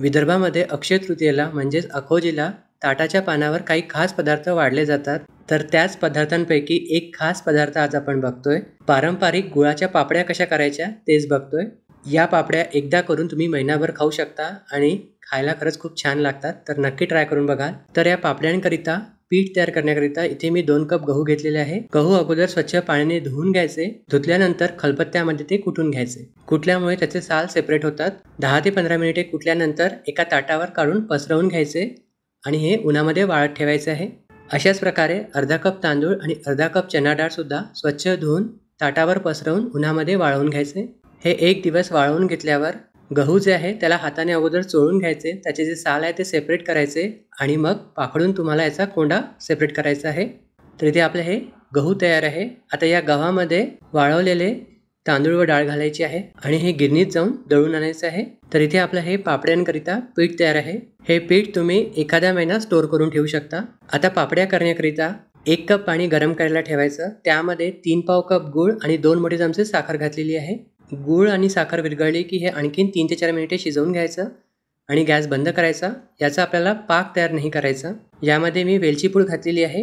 विदर्भामध्ये अक्षय तृतीयेला म्हणजेच अखोजीला ताटाच्या पानावर काही खास पदार्थ वाढले जातात. तर त्याच पदार्थांपैकी एक खास पदार्थ आज आपण बघतोय. पारंपरिक गुळाच्या पापड्या कशा करायच्या तेच बघतोय. या पापड्या एकदा करून तुम्ही महिनाभर खाऊ शकता आणि खायला खरंच खूप छान लागतात. तर नक्की ट्राय करून बघा. तर या पापड्यांकरिता पीठ तयार करण्याकरिता इथे मी 2 कप गहू घेतलेले आहे. गहू अगोदर स्वच्छ पाण्याने धुवून घ्यायचे. धुतल्यानंतर खलबत्त्यामध्ये ते कुटून घ्यायचे. कुटल्यामुळे त्याचे साल सेपरेट होतात. 10 ते 15 मिनिटे कुटल्यानंतर एका ताटावर काढून पसरवून घ्यायचे आणि हे उन्हामध्ये वाळत ठेवायचे आहे. अशाच प्रकारे अर्धा कप तांदूळ आणि अर्धा कप चना डाळ सुद्धा स्वच्छ धुवून ताटावर पसरवून उन्हामध्ये वाळवून घ्यायचे. हे 1 दिवस वाळवून घेतल्यावर गहू जे आहे त्याला हाताने अगोदर चोळून घ्यायचे. त्याचे जे साल आहे ते सेपरेट करायचे आणि मग पाखडून तुम्हाला याचा कोंडा सेपरेट करायचा आहे. तर इथे आपले हे गहू तयार आहे. आता या गव्हामध्ये वाळवलेले तांदूळ व डाळ घालायची आहे आणि हे गिरणीत जाऊन दळून आणायचं आहे. तर इथे आपलं हे पापड्यांकरिता पीठ तयार आहे. हे पीठ तुम्ही एखादा महिना स्टोअर करून ठेवू शकता. आता पापड्या करण्याकरिता 1 कप पाणी गरम करायला ठेवायचं. त्यामध्ये 3 कप गूळ आणि 2 मोठे चमचे साखर घातलेली आहे. गूळ आणि साखर विरघळली की हे आणखीन 3 ते 4 मिनिटे शिजवून घ्यायचं आणि गॅस बंद करायचा. याचा आपल्याला पाक तयार नाही करायचा. यामध्ये मी वेलची पूड घातलेली आहे.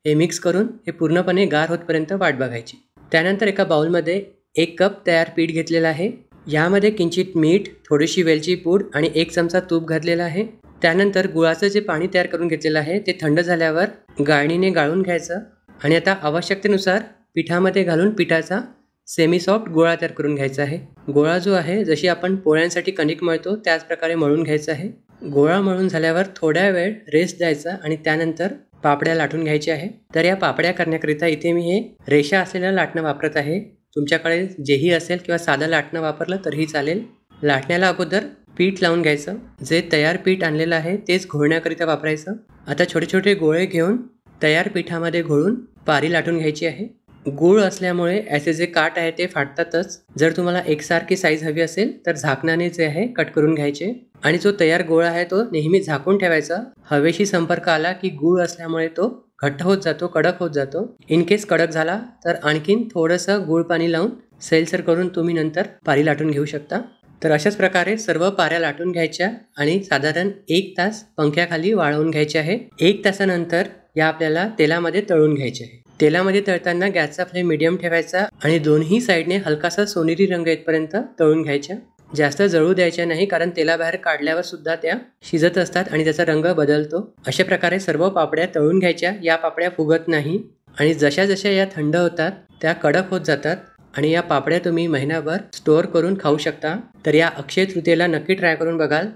हे मिक्स करून हे पूर्णपणे गार होतपर्यंत वाट बघायची. त्यानंतर एका बाउलमध्ये 1 कप तयार पीठ घेतलेलं आहे. यामध्ये किंचित मीठ, थोडीशी वेलची पूड आणि 1 चमचा तूप घातलेला आहे. त्यानंतर गुळाचं जे पाणी तयार करून घेतलेलं आहे ते थंड झाल्यावर गाळणीने गाळून घ्यायचं आणि आता आवश्यकतेनुसार पिठामध्ये घालून पिठाचा सेमी सॉफ्ट गोळा तयार करून घ्यायचा आहे. गोळा जो आहे जशी आपण पोळ्यांसाठी कणिक मळतो त्याच प्रकारे मळून घ्यायचा आहे. गोळा मळून झाल्यावर थोड्या वेळ रेस्ट द्यायचा आणि त्यानंतर पापड्या लाटून घ्यायच्या आहे. तर या पापड्या करण्याकरिता इथे मी हे रेषा असलेलं लाटणं वापरत आहे. तुमच्याकडे जेही असेल किंवा साधं लाटणं वापरलं तरीही चालेल. लाटण्याला अगोदर पीठ लावून घ्यायचं. जे तयार पीठ आणलेलं आहे तेच घोळण्याकरिता वापरायचं. आता छोटे छोटे गोळे घेऊन तयार पिठामध्ये घोळून पारी लाटून घ्यायची आहे. गूळ असल्यामुळे याचे जे काठ आहे ते फाटतातच. जर तुम्हाला एकसारखी साईज हवी असेल तर झाकणाने जे आहे कट करून घ्यायचे आणि जो तयार गोळा आहे तो नेहमी झाकून ठेवायचा. हवेशी संपर्क आला की गूळ असल्यामुळे तो घट्ट होत जातो, कडक होत जातो. इन केस कडक झाला तर आणखीन थोडंसं गूळ पाणी लावून सैलसर करून तुम्ही नंतर पारी लाटून घेऊ शकता. तर अशाच प्रकारे सर्व पाऱ्या लाटून घ्यायच्या आणि साधारण 1 तास पंख्याखाली वाळवून घ्यायचे आहे. 1 तासानंतर या आपल्याला तेलामध्ये तळून घ्यायचे आहे. तेलामध्ये तळताना गॅसचा फ्लेम मीडियम ठेवायचा आणि दोन्ही साईडने हलकासा सोनेरी रंग येतपर्यंत तळून घ्यायच्या. जास्त जळू द्यायच्या नाही कारण तेलाबाहेर काढल्यावर सुद्धा त्या शिजत असतात आणि त्याचा रंग बदलतो. अशा प्रकारे सर्व पापड्या तळून घ्यायच्या. या पापड्या फुगत नाही आणि जशा जशा या थंड होतात त्या कडक होत जातात आणि या पापड्या तुम्ही महिनाभर स्टोअर करून खाऊ शकता. तर या अक्षय तृतीयेला नक्की ट्राय करून बघाल.